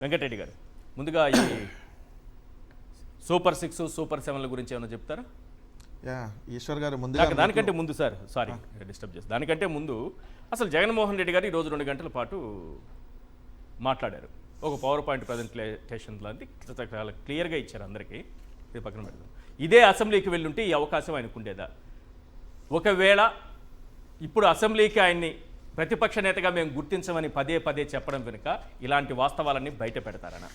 వెంకటరెడ్డి గారు, ముందుగా ఈ సూపర్ 6 సూపర్ 7ల గురించి ఏమైనా చెప్తారా? ఈశ్వర్ గారు ముందుగా దానికంటే ముందు సార్ సారీ డిస్టర్బ్ చేసి దానికంటే ముందు అసలు జగన్మోహన్ రెడ్డి గారు ఈరోజు 2 గంటల పాటు మాట్లాడారు. ఒక పవర్ పాయింట్ ప్రజెంటేషన్ లాంటి చాలా క్లియర్గా ఇచ్చారు అందరికీ. ఇది పక్కన పెడదాం. ఇదే అసెంబ్లీకి వెళ్ళుంటే ఈ అవకాశం ఆయనకు ఉండేదా? ఒకవేళ ఇప్పుడు అసెంబ్లీకి ఆయన్ని ప్రతిపక్ష నేతగా మేము గుర్తించమని పదే పదే చెప్పడం వెనుక ఇలాంటి వాస్తవాలన్నీ బయట పెడతారనా?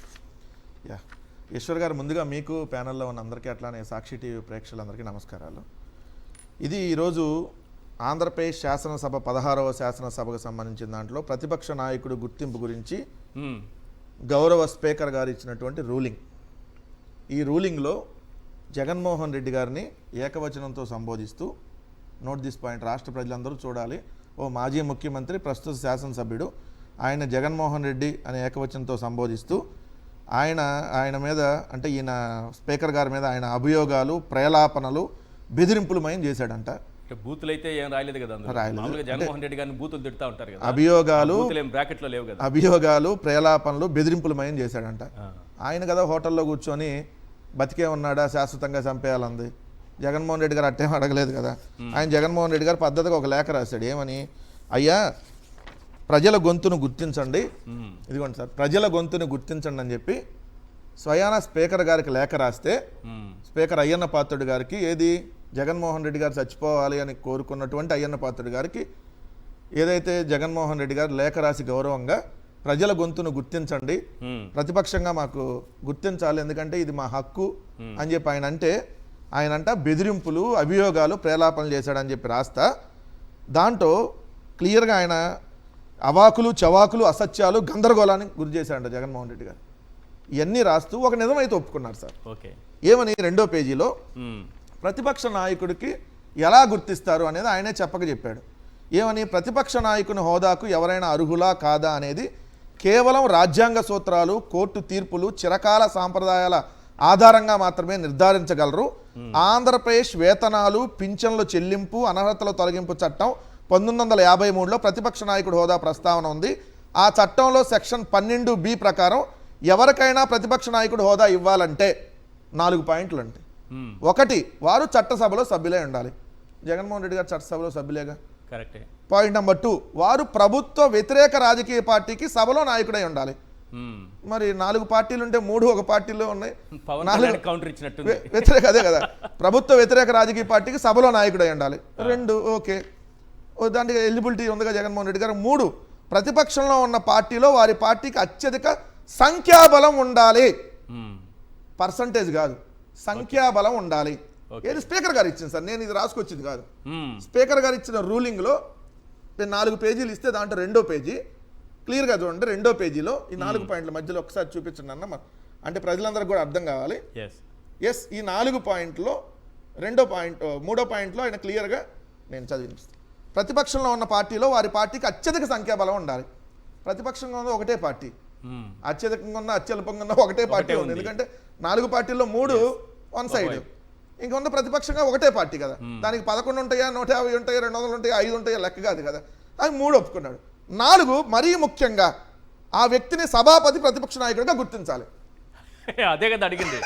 ఈశ్వర్ గారు, ముందుగా మీకు ప్యానెల్లో ఉన్న అందరికీ అట్లానే సాక్షి టీవీ ప్రేక్షకులందరికీ నమస్కారాలు. ఇది ఈరోజు ఆంధ్రప్రదేశ్ శాసనసభ 16వ శాసనసభకు సంబంధించిన దాంట్లో ప్రతిపక్ష నాయకుడు గుర్తింపు గురించి గౌరవ స్పీకర్ గారు ఇచ్చినటువంటి రూలింగ్. ఈ రూలింగ్లో జగన్మోహన్ రెడ్డి గారిని ఏకవచనంతో సంబోధిస్తూ, నోట్ దిస్ పాయింట్, రాష్ట్ర ప్రజలందరూ చూడాలి, ఓ మాజీ ముఖ్యమంత్రి ప్రస్తుత శాసనసభ్యుడు ఆయన జగన్మోహన్ రెడ్డి అనే ఏకవచనంతో సంబోధిస్తూ ఆయన మీద, అంటే ఈయన స్పీకర్ గారి మీద ఆయన అభియోగాలు, ప్రలాపనలు, బెదిరింపులమయం చేశాడంట. బూతులు అయితే ఏం రాయలేదు కదా, జగన్మోహన్ రెడ్డి గారిని బూతులు తిడతా ఉంటారు కదా, బ్రాకెట్లో లేవు కదా, అభియోగాలు, ప్రలాపనలు, బెదిరింపులమయం చేశాడంట. ఆయన కదా హోటల్లో కూర్చొని బతికే ఉన్నాడా, శాశ్వతంగా చంపేయాలంది. జగన్మోహన్ రెడ్డి గారు అట్టేం అడగలేదు కదా. ఆయన జగన్మోహన్ రెడ్డి గారు పద్ధతిగా ఒక లేఖ రాశాడు. ఏమని? అయ్యా, ప్రజల గొంతును గుర్తించండి, ఇదిగోండి సార్, ప్రజల గొంతును గుర్తించండి అని చెప్పి స్వయాన స్పీకర్ గారికి లేఖ రాస్తే, స్పీకర్ అయ్యన్న పాత్రుడు గారికి, ఏది జగన్మోహన్ రెడ్డి గారు చచ్చిపోవాలి అని కోరుకున్నటువంటి అయ్యన్న పాత్రుడు గారికి ఏదైతే జగన్మోహన్ రెడ్డి గారు లేఖ రాసి గౌరవంగా ప్రజల గొంతును గుర్తించండి, ప్రతిపక్షంగా మాకు గుర్తించాలి, ఎందుకంటే ఇది మా హక్కు అని చెప్పి ఆయనంట బెదిరింపులు, అభియోగాలు, ప్రేలాపనలు చేశాడని చెప్పి రాస్తా, దాంట్లో క్లియర్గా ఆయన అవాకులు, చవాకులు, అసత్యాలు, గందరగోళానికి గురి చేశాడంట జగన్మోహన్ రెడ్డి గారు. ఇవన్నీ రాస్తూ ఒక నిజమైతే ఒప్పుకున్నారు సార్. ఓకే, ఏమని? 2వ పేజీలో ప్రతిపక్ష నాయకుడికి ఎలా గుర్తిస్తారు అనేది ఆయనే చెప్పక చెప్పాడు. ఏమని? ప్రతిపక్ష నాయకుని హోదాకు ఎవరైనా అర్హులా కాదా అనేది కేవలం రాజ్యాంగ సూత్రాలు, కోర్టు తీర్పులు, చిరకాల సాంప్రదాయాల ఆధారంగా మాత్రమే నిర్ధారించగలరు. ఆంధ్రప్రదేశ్ వేతనాలు, పింఛన్ల చెల్లింపు, అనర్హతల తొలగింపు చట్టం 1953లో ప్రతిపక్ష నాయకుడు హోదా ప్రస్తావన ఉంది. ఆ చట్టంలో సెక్షన్ 12B ప్రకారం ఎవరికైనా ప్రతిపక్ష నాయకుడు హోదా ఇవ్వాలంటే 4 పాయింట్లు అంటే, 1, వారు చట్టసభలో సభ్యులై ఉండాలి. జగన్మోహన్ రెడ్డి గారు చట్టసభలో సభ్యులేగా. కరెక్టే. పాయింట్ నెంబర్ 2, వారు ప్రభుత్వ వ్యతిరేక రాజకీయ పార్టీకి సభలో నాయకుడై ఉండాలి. మరి 4 పార్టీలు ఉంటే 3 ఒక పార్టీలో ఉన్నాయి, 4 కౌంటర్ ఇచ్చినట్టు వ్యతిరేక, అదే కదా, ప్రభుత్వ వ్యతిరేక రాజకీయ పార్టీకి సభలో నాయకుడై ఉండాలి. 2 ఓకే, దానికి ఎలిజిబిలిటీ ఉందిగా జగన్మోహన్ రెడ్డి గారు. 3, ప్రతిపక్షంలో ఉన్న పార్టీలో వారి పార్టీకి అత్యధిక సంఖ్యాబలం ఉండాలి. పర్సంటేజ్ కాదు, సంఖ్యాబలం ఉండాలి. ఏది స్పీకర్ గారు ఇచ్చింది సార్, నేను ఇది రాసుకొచ్చింది కాదు. స్పీకర్ గారు ఇచ్చిన రూలింగ్లో 4 పేజీలు ఇస్తే దాంట్లో 2వ పేజీ క్లియర్గా చూడండి. 2వ పేజీలో ఈ 4 పాయింట్ల మధ్యలో ఒకసారి చూపించండి అన్న, అంటే ప్రజలందరికీ కూడా అర్థం కావాలి. ఎస్, ఈ 4 పాయింట్లో 3వ పాయింట్లో ఆయన క్లియర్గా నేను చదివిస్తాను. ప్రతిపక్షంలో ఉన్న పార్టీలో వారి పార్టీకి అత్యధిక సంఖ్యాబలం ఉండాలి. ప్రతిపక్షంగా ఉన్న ఒకటే పార్టీ, అత్యధికంగా ఉన్న, అత్యల్పంగా ఉన్న ఒకటే పార్టీ ఉంది. ఎందుకంటే 4 పార్టీల్లో 3 వన్ సైడ్, ఇంకొన్న ప్రతిపక్షంగా ఒకటే పార్టీ కదా. దానికి 11 ఉంటాయా, 150 ఉంటాయా, 200 ఉంటాయా, 5 ఉంటాయా లెక్క కాదు కదా. అది 3 ఒప్పుకున్నాడు. 4, మరీ ముఖ్యంగా ఆ వ్యక్తిని సభాపతి ప్రతిపక్ష నాయకుడిగా గుర్తించాలి. అదే కదా అడిగింది,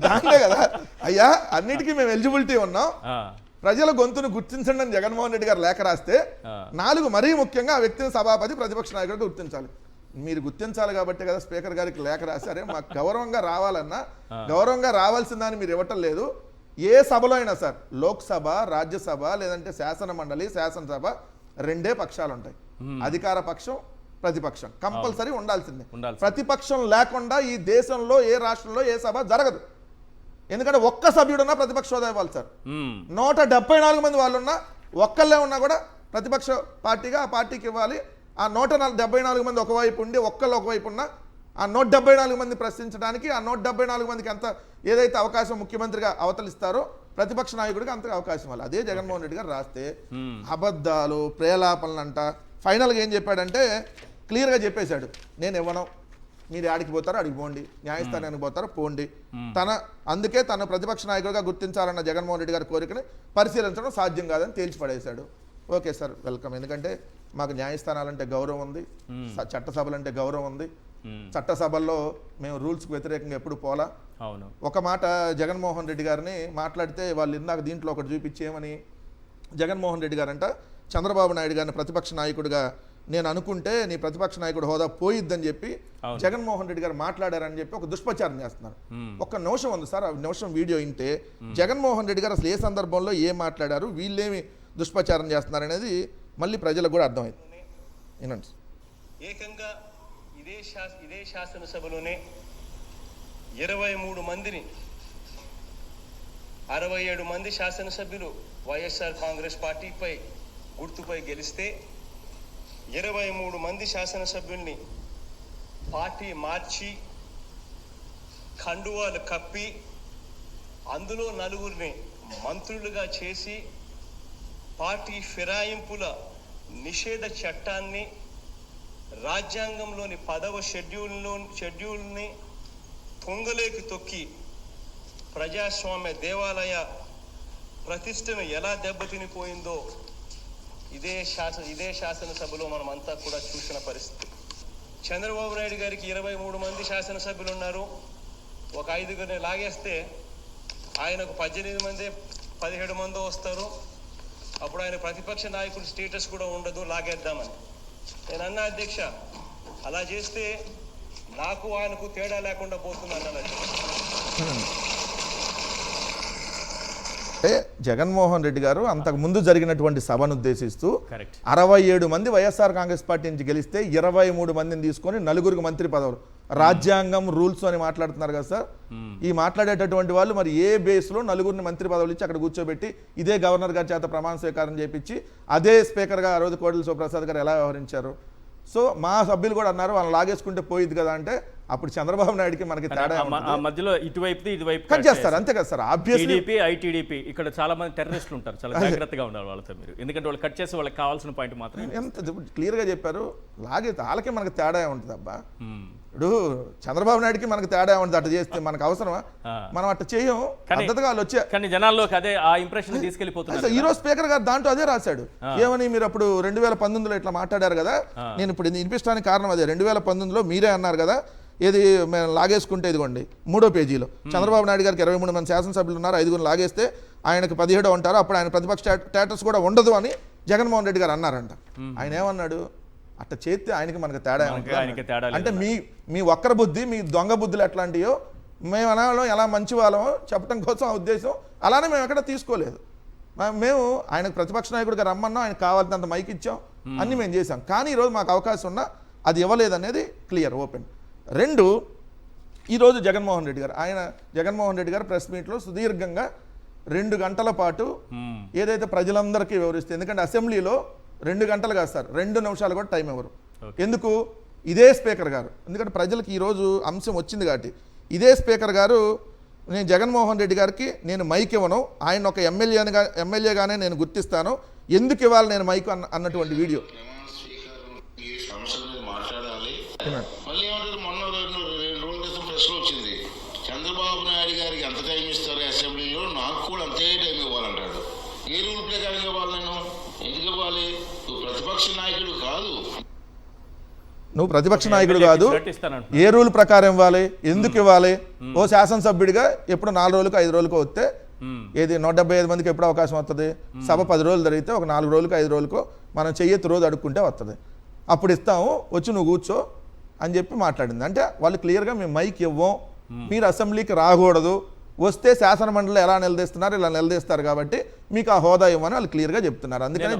దాంట్లో కదా. అయ్యా, అన్నిటికీ మేము ఎలిజిబిలిటీ ఉన్నాం, ప్రజల గొంతును గుర్తించండి అని జగన్మోహన్ రెడ్డి గారు లేఖ రాస్తే, 4, మరీ ముఖ్యంగా ఆ వ్యక్తిని సభాపతి ప్రతిపక్ష నాయకుడిగా గుర్తించాలి. మీరు గుర్తించాలి కాబట్టి కదా స్పీకర్ గారికి లేఖ రాశారే. మాకు గౌరవంగా రావాలన్నా గౌరవంగా రావాల్సిందని మీరు ఇవ్వటం లేదు. ఏ సభలో అయినా సార్, లోక్సభ, రాజ్యసభ, లేదంటే శాసన మండలి, శాసనసభ, 2 పక్షాలు ఉంటాయి, అధికార పక్షం, ప్రతిపక్షం, కంపల్సరీ ఉండాల్సిందే. ప్రతిపక్షం లేకుండా ఈ దేశంలో ఏ రాష్ట్రంలో ఏ సభ జరగదు. ఎందుకంటే ఒక్క సభ్యుడున్నా ప్రతిపక్ష హోదా ఇవ్వాలి సార్. 174 మంది వాళ్ళు ఉన్నా, ఒక్కళ్ళే ఉన్నా కూడా ప్రతిపక్ష పార్టీగా ఆ పార్టీకి ఇవ్వాలి. ఆ 174 మంది ఒకవైపు ఉండి, ఒక్కళ్ళు ఒకవైపు ఉన్నా, ఆ 174 మంది ప్రశ్నించడానికి, ఆ 174 మందికి ఎంత ఏదైతే అవకాశం ముఖ్యమంత్రిగా అవతలిస్తారో ప్రతిపక్ష నాయకుడికి అంత అవకాశం ఇవ్వాలి. అదే జగన్మోహన్ రెడ్డి గారు రాస్తే అబద్ధాలు, ప్రేలాపనలు అంట. ఫైనల్గా ఏం చెప్పాడంటే క్లియర్గా చెప్పేశాడు, నేను ఇవ్వను, మీరు ఆడికి పోతారో అడిగి పోండి, న్యాయస్థానానికి పోతారో పోండి. అందుకే తన ప్రతిపక్ష నాయకుడిగా గుర్తించాలన్న జగన్మోహన్ రెడ్డి గారి కోరికని పరిశీలించడం సాధ్యం కాదని తేల్చి పడేశాడు. Okay sir, welcome. ఎందుకంటే మాకు న్యాయస్థానాలంటే గౌరవం ఉంది, చట్టసభలంటే గౌరవం ఉంది, చట్టసభల్లో మేము రూల్స్కి వ్యతిరేకంగా ఎప్పుడు పోలా. అవును. ఒక మాట జగన్మోహన్ రెడ్డి గారిని మాట్లాడితే వాళ్ళు ఇందాక దీంట్లో ఒకటి చూపించేమని జగన్మోహన్ రెడ్డి గారంట చంద్రబాబు నాయుడు గారిని ప్రతిపక్ష నాయకుడిగా నేను అనుకుంటే నీ ప్రతిపక్ష నాయకుడు హోదా పోయిద్దని చెప్పి జగన్మోహన్ రెడ్డి గారు మాట్లాడారని చెప్పి ఒక దుష్ప్రచారం చేస్తున్నారు. ఒక నిమిషం ఉంది సార్, ఆ నిమిషం వీడియో వింటే జగన్మోహన్ రెడ్డి గారు అసలు ఏ సందర్భంలో ఏం మాట్లాడారు, వీళ్ళేమి దుష్ప్రచారం చేస్తున్నారు అనేది మళ్ళీ ప్రజలకు కూడా అర్థమైంది. వినండి. ఏకంగా ఇదే శాసనసభలోనే 23 మందిని 67 మంది శాసనసభ్యులు వైఎస్ఆర్ కాంగ్రెస్ పార్టీపై గుర్తుపై గెలిస్తే 23 మంది శాసనసభ్యుల్ని పార్టీ మార్చి కండువాలు కప్పి అందులో 4 మంత్రులుగా చేసి పార్టీ ఫిరాయింపుల నిషేధ చట్టాన్ని రాజ్యాంగంలోని 10వ షెడ్యూల్ని పొంగలేకి తొక్కి ప్రజాస్వామ్య దేవాలయ ప్రతిష్టను ఎలా దెబ్బతినిపోయిందో ఇదే శాసనసభలో మనమంతా కూడా చూసిన పరిస్థితి. చంద్రబాబు నాయుడు గారికి 23 మంది శాసనసభ్యులు ఉన్నారు. ఒక 5గురిని లాగేస్తే ఆయనకు 18 మంది 17 మందో వస్తారు. అప్పుడు ఆయన ప్రతిపక్ష నాయకుడు స్టేటస్ కూడా ఉండదు, లాగేద్దామని. నేను అన్నా అధ్యక్ష, అలా చేస్తే నాకు ఆయనకు తేడా లేకుండా పోతున్నాను అన్నది. అంటే జగన్మోహన్ రెడ్డి గారు అంతకు ముందు జరిగినటువంటి సభను ఉద్దేశిస్తూ కరెక్ట్ 67 మంది వైఎస్ఆర్ కాంగ్రెస్ పార్టీ నుంచి గెలిస్తే 23 మందిని తీసుకొని 4 మంత్రి పదవులు, రాజ్యాంగం రూల్స్ అని మాట్లాడుతున్నారు కదా సార్. ఈ మాట్లాడేటటువంటి వాళ్ళు మరి ఏ బేస్లో 4 మంత్రి పదవులు ఇచ్చి అక్కడ కూర్చోబెట్టి ఇదే గవర్నర్ గారి చేత ప్రమాణ స్వీకారం చేపించి అదే స్పీకర్గా ఆ రోజు కోడెల శివప్రసాద్ గారు ఎలా వ్యవహరించారు? సో మా సభ్యులు కూడా అన్నారు వాళ్ళని లాగేసుకుంటే పోయిద్ది కదా అంటే అప్పుడు చంద్రబాబు నాయుడుకి మనకి తేడా మధ్యలో ఇటువైపు ఇటువైపు కట్ చేస్తారు అంతే కదా సార్. ఆబ్వియస్లీ ఐటీడీపీ ఇక్కడ చాలా మంది టెర్రరిస్టులు ఉంటారు, చాలా జాగ్రత్తగా ఉండాలి వాళ్ళతో మీరు, ఎందుకంటే వాళ్ళు కట్ చేసి వాళ్ళకి కావాల్సిన పాయింట్ మాత్రం ఎంత క్లియర్గా చెప్పారు. లాగే వాళ్ళకే మనకి తేడా ఉంటుంది అబ్బా. ఇప్పుడు చంద్రబాబు నాయుడుకి మనకి తేడా ఉంటుంది. అట్లా చేస్తే మనకు అవసరమా? మనం అట్లా చేయం. పద్ధతిగా వాళ్ళు వచ్చే కానీ జనాల్లోకి అదే ఆ ఇంప్రెషన్ తీసుకెళ్లిపోతున్నారు. ఈ రోజు స్పీకర్ గారు దాంట్లో అదే రాశాడు. ఏమని మీరు అప్పుడు 2019లో ఇట్లా మాట్లాడారు కదా, నేను ఇప్పుడు వినిపించడానికి కారణం అదే. 2019లో మీరే అన్నారు కదా, ఏది మేము లాగేసుకుంటే ఇదిగోండి 3వ పేజీలో చంద్రబాబు నాయుడు గారికి 23 మంది శాసనసభ్యులు ఉన్నారు, 5 లాగేస్తే ఆయనకు 17 ఉంటారు, అప్పుడు ఆయన ప్రతిపక్ష స్టేటస్ కూడా ఉండదు అని జగన్మోహన్ రెడ్డి గారు అన్నారంట. ఆయన ఏమన్నాడు? అట్లా చేస్తే ఆయనకి మనకు తేడా అంటే మీ వక్ర బుద్ధి, మీ దొంగ బుద్ధులు ఎట్లాంటియో మేము అనాలో ఎలా మంచి వాళ్ళమో చెప్పడం కోసం ఆ ఉద్దేశం. అలానే మేము ఎక్కడ తీసుకోలేదు. మేము ఆయనకు ప్రతిపక్ష నాయకుడిగా రమ్మన్నాం, ఆయనకు కావాల్సినంత మైక్ ఇచ్చాం, అన్నీ మేము చేసాం. కానీ ఈరోజు మాకు అవకాశం ఉన్నా అది ఇవ్వలేదనేది క్లియర్, ఓపెన్. 2, ఈరోజు జగన్మోహన్ రెడ్డి గారు ప్రెస్ మీట్లో సుదీర్ఘంగా 2 గంటల పాటు ఏదైతే ప్రజలందరికీ వివరిస్తే, ఎందుకంటే అసెంబ్లీలో 2 గంటలు కాదు సార్, 2 నిమిషాలు కూడా టైం ఇవ్వరు. ఎందుకు? ఇదే స్పీకర్ గారు, ఎందుకంటే ప్రజలకు ఈరోజు అంశం వచ్చింది కాబట్టి ఇదే స్పీకర్ గారు నేను జగన్మోహన్ రెడ్డి గారికి నేను మైక్ ఇవ్వను, ఆయన ఒక ఎమ్మెల్యేగానే నేను గుర్తిస్తాను, ఎందుకు ఇవ్వాలి నేను మైక్ అన్నటువంటి వీడియో. చంద్రబాబు నాయుడు గారికి ఎంత టైం ఇస్తారు అసెంబ్లీలో, నాకు కూడా అంతే టైం ఇవ్వాలంటాడు. ఏ రూల్ ప్రకారం ఇవ్వాలి? నేను ఎందుకు ఇవ్వాలి? నువ్వు ప్రతిపక్ష నాయకుడు కాదు. నువ్వు ప్రతిపక్ష నాయకుడు కాదు, ఏ రూల్ ప్రకారం ఇవ్వాలి, ఎందుకు ఇవ్వాలి? ఓ శాసనసభ్యుడిగా ఎప్పుడు 4 రోజులకు 5 రోజులకు వస్తే ఏది 175 మందికి ఎప్పుడు అవకాశం వస్తుంది? సభ 10 రోజులు జరిగితే ఒక 4 రోజులకు 5 రోజులకు మనం చెయ్యెత్తి రోజు అడుక్కుంటే వస్తుంది, అప్పుడు ఇస్తాము, వచ్చి నువ్వు కూర్చో అని చెప్పి మాట్లాడింది. అంటే వాళ్ళు క్లియర్గా మేము మైక్ ఇవ్వం, మీరు అసెంబ్లీకి రాకూడదు, వస్తే శాసన మండలిలో ఎలా నిలదీస్తున్నారు ఇలా నిలదీస్తారు కాబట్టి మీకు ఆ హోదా ఇవ్వమని వాళ్ళు క్లియర్గా చెప్తున్నారు. అందుకని